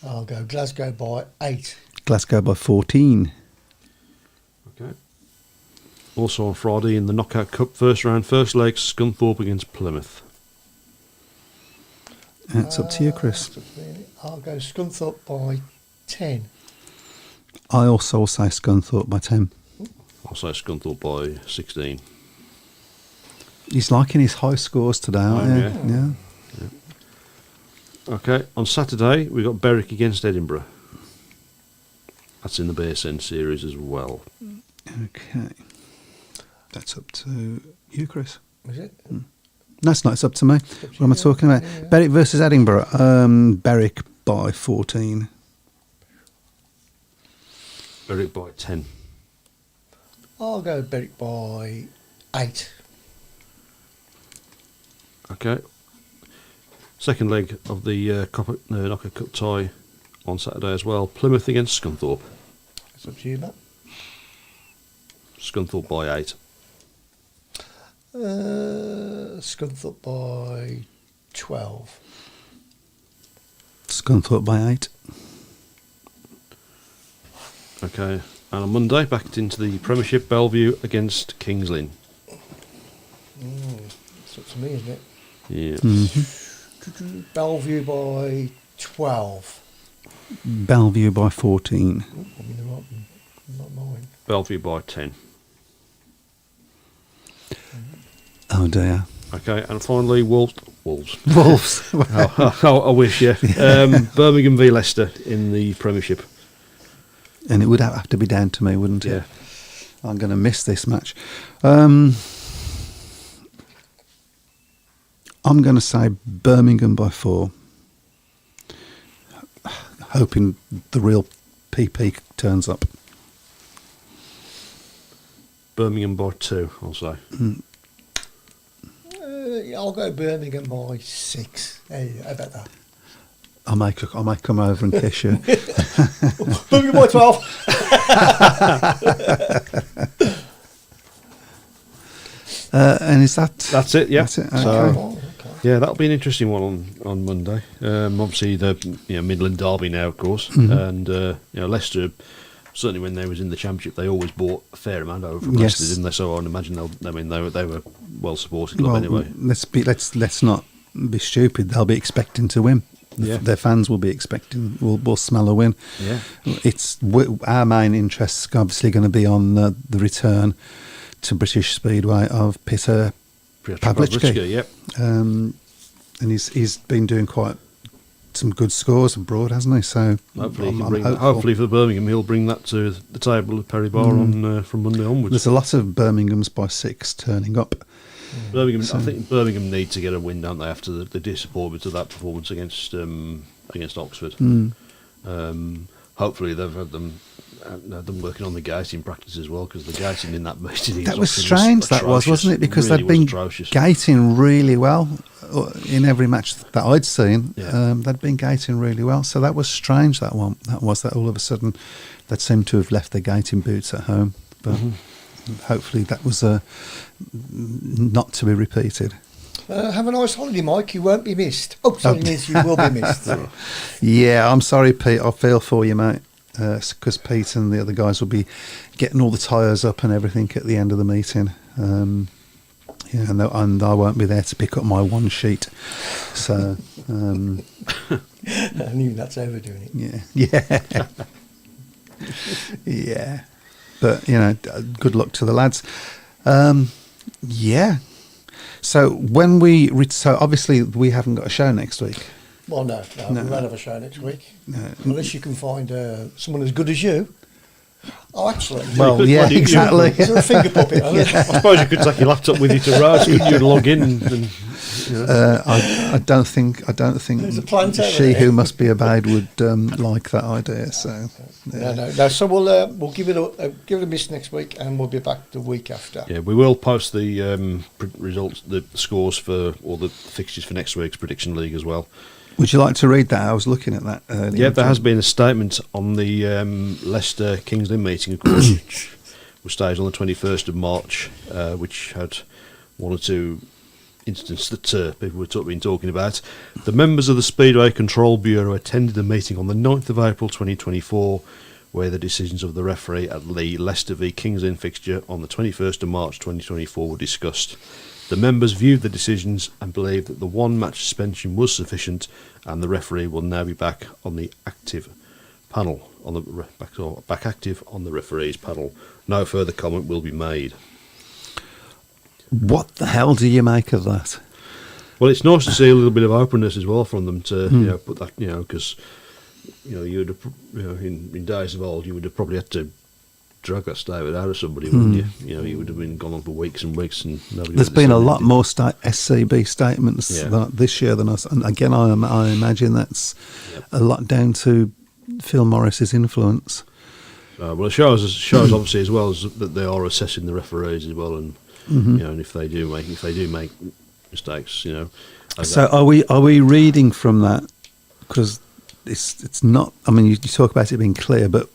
I'll go Glasgow by 8. Glasgow by 14. Okay. Also on Friday in the Knockout Cup first round, first leg, Scunthorpe against Plymouth. That's up to you, Chris. I'll go Scunthorpe by 10. I also say Scunthorpe by 10. I'll say Scunthorpe by 16. He's liking his high scores today, aren't you? yeah. Yeah. Okay, on Saturday we've got Berwick against Edinburgh. That's in the BSN series as well. Okay. That's up to you, Chris. Is it? No, it's not. It's up to me. What am I talking about? Yeah. Berwick versus Edinburgh. Berwick by 14. Berwick by 10. I'll go Berwick by 8. Okay. Second leg of the Knocker Cup tie on Saturday as well. Plymouth against Scunthorpe. It's up to you, Matt. Scunthorpe by 8. Scunthorpe by 12. Scunthorpe by 8. Okay. And on Monday, back into the Premiership, Bellevue against Kings Lynn. It's up to me, isn't it? Yeah. Bellevue by 12. Bellevue by 14. I'm in the right, not mine. Bellevue by 10. Oh dear. Okay, and finally, Wolves. Wolves. I wish, yeah. Birmingham v Leicester in the Premiership. And it would have to be down to me, wouldn't it? Yeah. I'm going to miss this match. I'm going to say Birmingham by 4. Hoping the real PP turns up. Birmingham by 2, I'll say. I'll go Birmingham by 6. Hey, how about that? I might come over and kiss you. Birmingham by 12. And is that... That's it, yeah. That's it, So, okay. Oh, okay. yeah, that'll be an interesting one on Monday. Obviously, the Midland derby now, of course, Mm-hmm. and Leicester. Certainly, when they was in the Championship, they always bought a fair amount over from Yes. Leicester, didn't they? So I'd imagine they were well supported club anyway. Let's not be stupid. They'll be expecting to win. Yeah. Their fans will be expecting. Will smell a win. Yeah. It's our main interest. Obviously, going to be on the return to British Speedway of Peter Pavlichky. Yep. And he's been doing quite some good scores abroad, hasn't he? So Hopefully, hopeful. hopefully for Birmingham, he'll bring that to the table at Perry Bar on from Monday onwards. There's a lot of Birmingham's by 6 turning up. Birmingham, I think Birmingham need to get a win, don't they, after the disappointment of that performance against Oxford. Hopefully they've had them working on the gating practice as well, because the gating in that meeting That was strange, that was, wasn't it? Because really they'd been atrocious. gating really well in every match that I'd seen. Yeah. They'd been gating really well, so that was strange. That one, that all of a sudden they seemed to have left their gating boots at home, but hopefully that was not to be repeated. Have a nice holiday, Mike. You won't be missed. Oh, sorry, means you will be missed. Yeah, I'm sorry, Pete. I feel for you, mate. Because Pete and the other guys will be getting all the tyres up and everything at the end of the meeting. Yeah, and I won't be there to pick up my one sheet. So, And even that's overdoing it. yeah. Yeah. But, good luck to the lads. Yeah. So when so obviously we haven't got a show next week. Well, no, we won't have a show next week. No. Unless you can find someone as good as you. Oh, actually. Well, yeah, exactly. Is there a finger puppet? I suppose you could take your laptop with you to Rose, couldn't you, and log in and I don't think There's a plant over she there. who must be obeyed would like that idea. So No. So we'll give it a miss next week, and we'll be back the week after. Yeah, we will post the results, the scores for all the fixtures for next week's Prediction League as well. Would you like to read that? I was looking at that earlier. Yeah, there has been a statement on the Leicester Kings Lynn meeting, of course, which staged on the 21st of March, which had one or two incidents that people were been talking about. The members of the Speedway Control Bureau attended a meeting on the 9th of April 2024, where the decisions of the referee at the Leicester v Kings Lynn fixture on the 21st of March 2024 were discussed. The members viewed the decisions and believed that the one-match suspension was sufficient, and the referee will now be back on the active panel on the back active on the referees panel. No further comment will be made. What the hell do you make of that? Well, it's nice to see a little bit of openness as well from them to put that, because you'd have, in days of old you would have probably had to drag that statement out of somebody, wouldn't you? You would have been gone on for weeks and weeks, and nobody. There's been a lot more SCB statements this year than us, and again, I imagine that's a lot down to Phil Morris's influence. Well, it shows obviously as well as that they are assessing the referees as well, and and if they do make mistakes, So are we reading from that? Because it's not. I mean, you talk about it being clear, but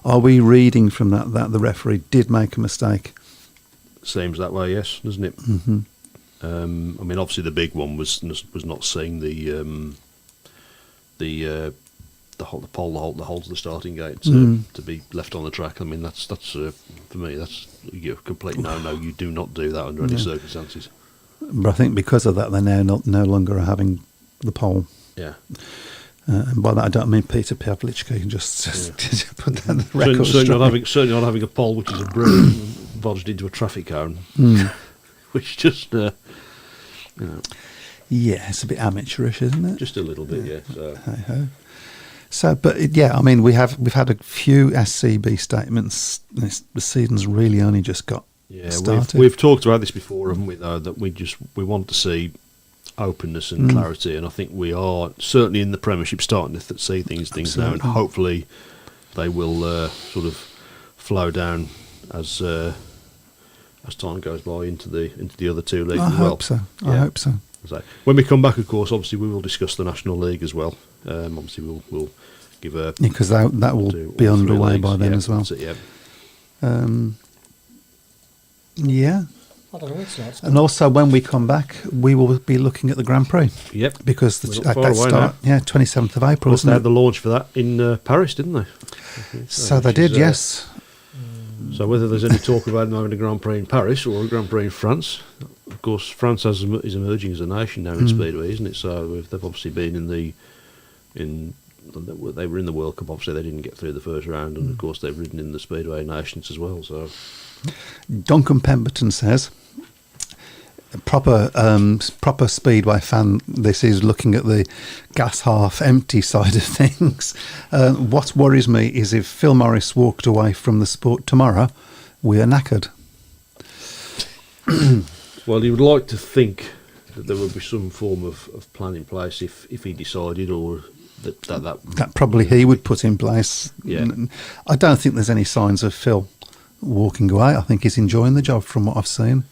are we reading from that the referee did make a mistake? Seems that way, yes, doesn't it? Mm-hmm. I mean, obviously the big one was not seeing the pole that holds the starting gate to be left on the track. I mean, that's for me, that's a complete no. You do not do that under any circumstances. But I think because of that, they now no longer are having the pole. Yeah. And by that, I don't mean Peter Pavlichka. Can just put that on the record. Certainly not having a pole which is a brilliant lodged into a traffic cone, which just yeah, it's a bit amateurish, isn't it? Just a little bit, yeah. So. Hey-ho. So, but I mean, we've had a few SCB statements. The season's really only just got started. We've talked about this before, haven't we? Though that we want to see openness and clarity, and I think we are certainly in the Premiership starting to see things now, and hopefully they will sort of flow down as time goes by into the other two leagues as well. I hope so. So when we come back, of course, obviously we will discuss the National League as well. Obviously we'll give a because that will be underway by then as well. Yeah. I don't know, it's not. And also, when we come back, we will be looking at the Grand Prix. Yep. Because at that start, 27th of April. They had the launch for that in Paris, didn't they? So they did, yes. So whether there's any talk about them having a Grand Prix in Paris or a Grand Prix in France, of course, France is emerging as a nation now in Speedway, isn't it? So they've obviously been they were in the World Cup. Obviously, they didn't get through the first round, and of course, they've ridden in the Speedway Nations as well. So. Duncan Pemberton says, proper Speedway fan, this is looking at the glass half empty side of things. What worries me is if Phil Morris walked away from the sport tomorrow, we are knackered. Well, you would like to think that there would be some form of plan in place if he decided, or that probably he would put in place. Yeah. I don't think there's any signs of Phil walking away. I think he's enjoying the job from what I've seen.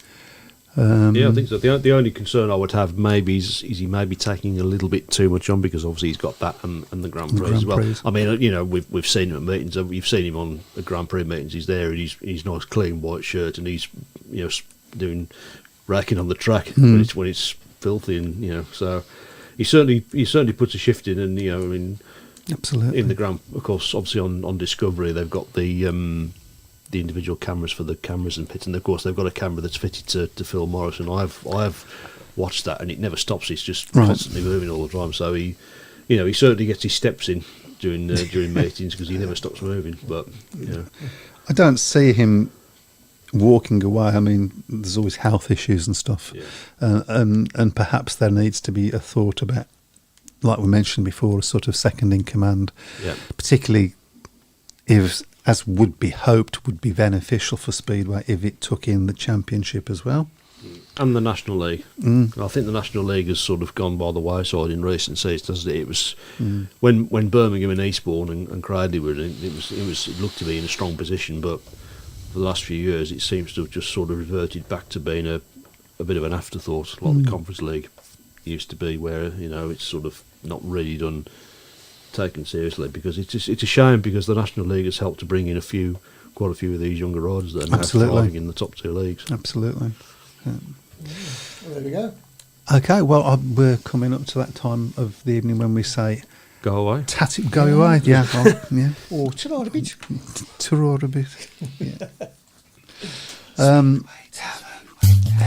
I think so. The only concern I would have maybe is he maybe taking a little bit too much on, because obviously he's got that and the Grand Prix as well. I mean, we've seen him at meetings. You've seen him on the Grand Prix meetings. He's there and he's nice, clean white shirt, and he's doing racking on the track when it's filthy, and so he certainly puts a shift in, and absolutely in the Grand, of course, obviously on Discovery they've got the individual cameras for the cameras and pits, and of course they've got a camera that's fitted to Phil Morris, and I've watched that, and it never stops. It's just constantly moving all the time. So he certainly gets his steps in during meetings, because he never stops moving. But I don't see him walking away. I mean, there's always health issues and stuff, and perhaps there needs to be a thought about, like we mentioned before, a sort of second in command, particularly if, as would be hoped, would be beneficial for Speedway if it took in the championship as well. And the National League. I think the National League has sort of gone by the wayside in recent seasons, doesn't it? It was when Birmingham and Eastbourne and Cradley were in, it looked to be in a strong position, but for the last few years it seems to have just sort of reverted back to being a bit of an afterthought, like the Conference League used to be, where it's sort of not really taken seriously, because it's a shame, because the National League has helped to bring in quite a few of these younger riders that are now thriving in the top two leagues. Absolutely. Well, there we go. Okay, well, we're coming up to that time of the evening when we say Go away. Go away, yeah. Yeah. Or Turor a bit. Turor a bit. Yeah. There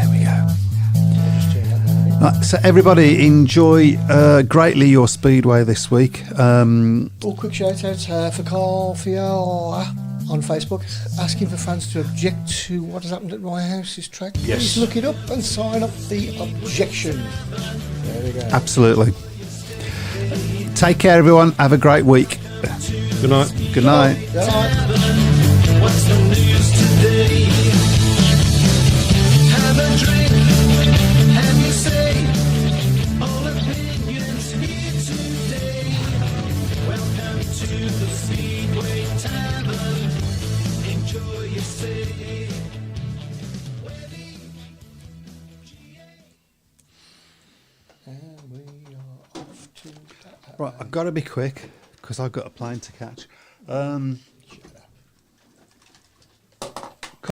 we go. I'll just change that now a bit. So everybody enjoy greatly your Speedway this week. All quick shout out for Carl Fiala on Facebook asking for fans to object to what has happened at my house's track. Yes. Please look it up and sign up the objection. There we go. Absolutely. Take care, everyone. Have a great week. Good night. Good night. Good night. What's the news today? Have a drink, have you say? All opinions here today. Welcome to the Speedway Tavern. Enjoy your stay. And we are off to... Right, I've got to be quick because I've got a plane to catch.